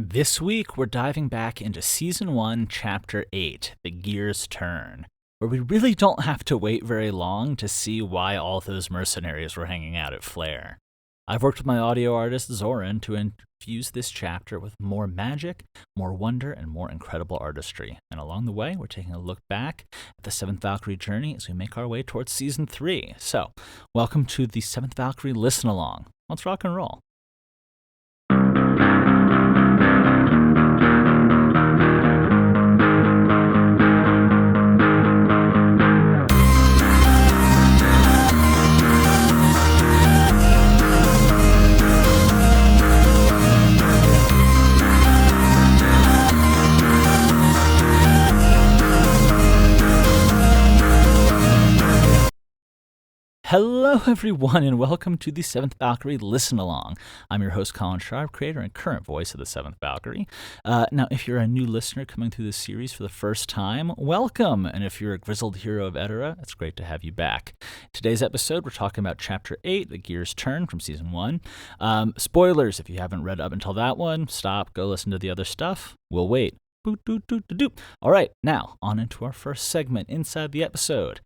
This week, we're diving back into Season 1, Chapter 8, The Gears Turn, where we really don't have to wait very long to see why all those mercenaries were hanging out at Flare. I've worked with my audio artist, Zoran, to infuse this chapter with more magic, more wonder, and more incredible artistry. And along the way, we're taking a look back at the Seventh Valkyrie journey as we make our way towards Season 3. So, welcome to the Seventh Valkyrie Listen-Along. Let's rock and roll. Hello, everyone, and welcome to the Seventh Valkyrie Listen-Along. I'm your host, Colin Sharp, creator and current voice of the Seventh Valkyrie. Now, if you're a new listener coming through this series for the first time, welcome. And if you're a grizzled hero of Edera, it's great to have you back. Today's episode, we're talking about Chapter 8, The Gears Turn from Season 1. Spoilers, if you haven't read up until that one, stop, go listen to the other stuff. We'll wait. All right, now on into our first segment inside the episode.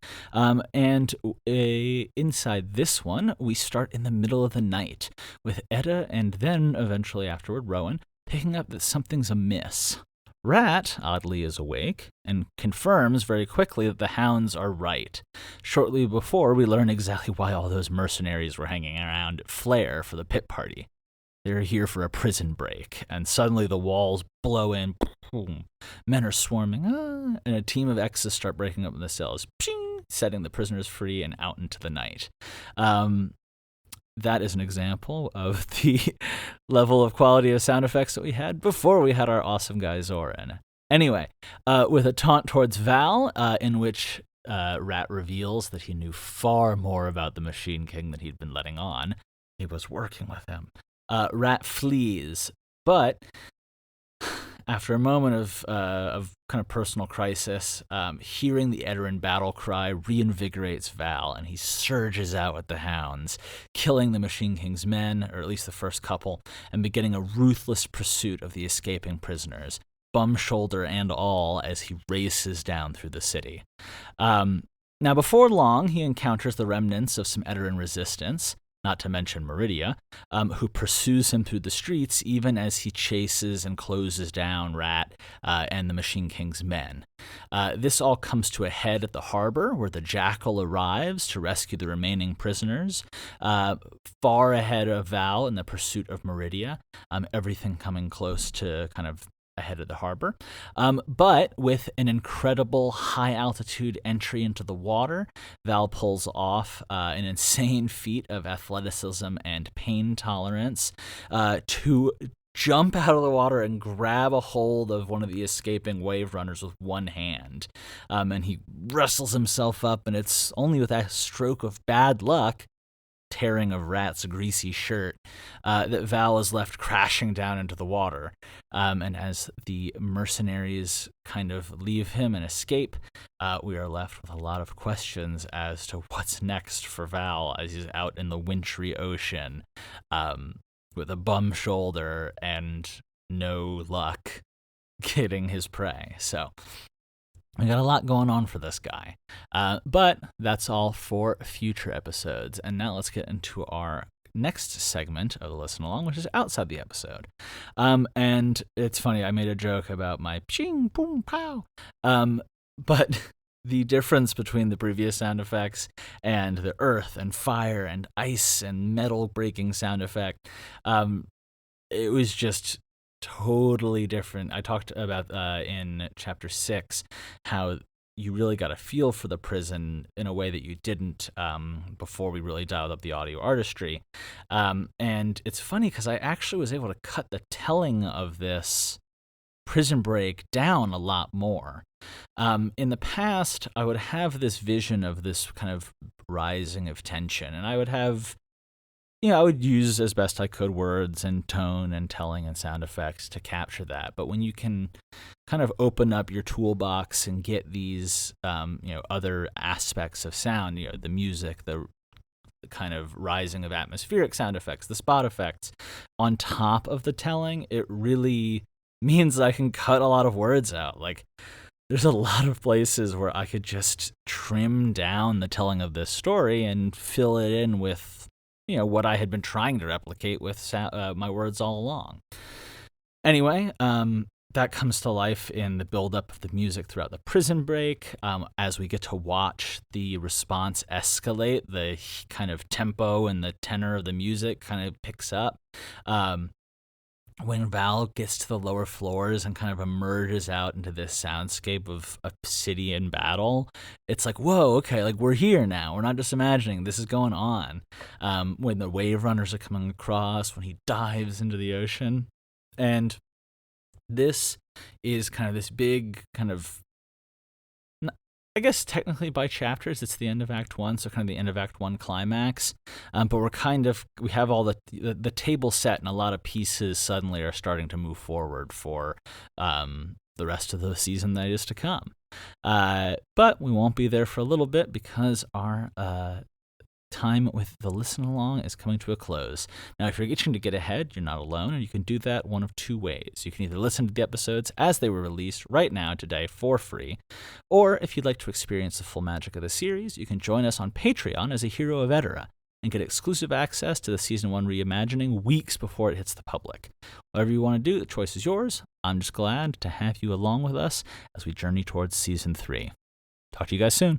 Inside this one, we start in the middle of the night with Edda and then eventually afterward Rowan picking up that something's amiss. Rat, oddly, is awake and confirms very quickly that the hounds are right. Shortly before, we learn exactly why all those mercenaries were hanging around at Flare for the pit party. They're here for a prison break, and suddenly the walls blow in. Boom. Men are swarming, and a team of X's start breaking open the cells, setting the prisoners free and out into the night. That is an example of the level of quality of sound effects that we had before we had our awesome guy Zoran. Anyway, with a taunt towards Val, in which Rat reveals that he knew far more about the Machine King than he'd been letting on. He was working with him. Rat flees, but after a moment of kind of personal crisis, hearing the Edarin battle cry reinvigorates Val, and he surges out with the hounds, killing the Machine King's men, or at least the first couple, and beginning a ruthless pursuit of the escaping prisoners, bum shoulder and all, as he races down through the city. Now, before long, he encounters the remnants of some Edarin resistance, not to mention Meridia, who pursues him through the streets even as he chases and closes down Rat and the Machine King's men. This all comes to a head at the harbor, where the Jackal arrives to rescue the remaining prisoners, far ahead of Val in the pursuit of Meridia, everything coming close to kind of ahead of the harbor. But with an incredible high-altitude entry into the water, Val pulls off an insane feat of athleticism and pain tolerance to jump out of the water and grab a hold of one of the escaping wave runners with one hand. And he wrestles himself up, and it's only with that stroke of bad luck, tearing of Rat's greasy shirt, that Val is left crashing down into the water. And as the mercenaries kind of leave him and escape, we are left with a lot of questions as to what's next for Val as he's out in the wintry ocean with a bum shoulder and no luck getting his prey. So we got a lot going on for this guy. But that's all for future episodes. And now let's get into our next segment of the Listen Along, which is outside the episode. And it's funny, I made a joke about my pshing, boom, pow. But the difference between the previous sound effects and the earth and fire and ice and metal breaking sound effect, it was just totally different. I talked about in Chapter 6 how you really got a feel for the prison in a way that you didn't before we really dialed up the audio artistry. And it's funny because I actually was able to cut the telling of this prison break down a lot more. In the past, I would have this vision of this kind of rising of tension, and I would have, I would use as best I could words and tone and telling and sound effects to capture that. But when you can kind of open up your toolbox and get these, other aspects of sound, the music, the kind of rising of atmospheric sound effects, the spot effects, on top of the telling, it really means I can cut a lot of words out. Like, there's a lot of places where I could just trim down the telling of this story and fill it in with, what I had been trying to replicate with my words all along. Anyway, that comes to life in the buildup of the music throughout the prison break. As we get to watch the response escalate, the kind of tempo and the tenor of the music kind of picks up. When Val gets to the lower floors and kind of emerges out into this soundscape of a city in battle, it's like, whoa, okay, like we're here now. We're not just imagining, this is going on. When the wave runners are coming across, when he dives into the ocean. And this is kind of this big kind of, I guess technically by chapters, it's the end of Act 1, so kind of the end of Act 1 climax. But we have all the table set, and a lot of pieces suddenly are starting to move forward for the rest of the season that is to come. But we won't be there for a little bit because our time with the listen along is coming to a close. Now, if you're itching to get ahead, you're not alone, and you can do that one of two ways. You can either listen to the episodes as they were released right now today for free, or if you'd like to experience the full magic of the series, you can join us on Patreon as a hero of Edera and get exclusive access to the Season 1 reimagining weeks before it hits the public. Whatever you want to do, the choice is yours. I'm just glad to have you along with us as we journey towards Season 3. Talk to you guys soon.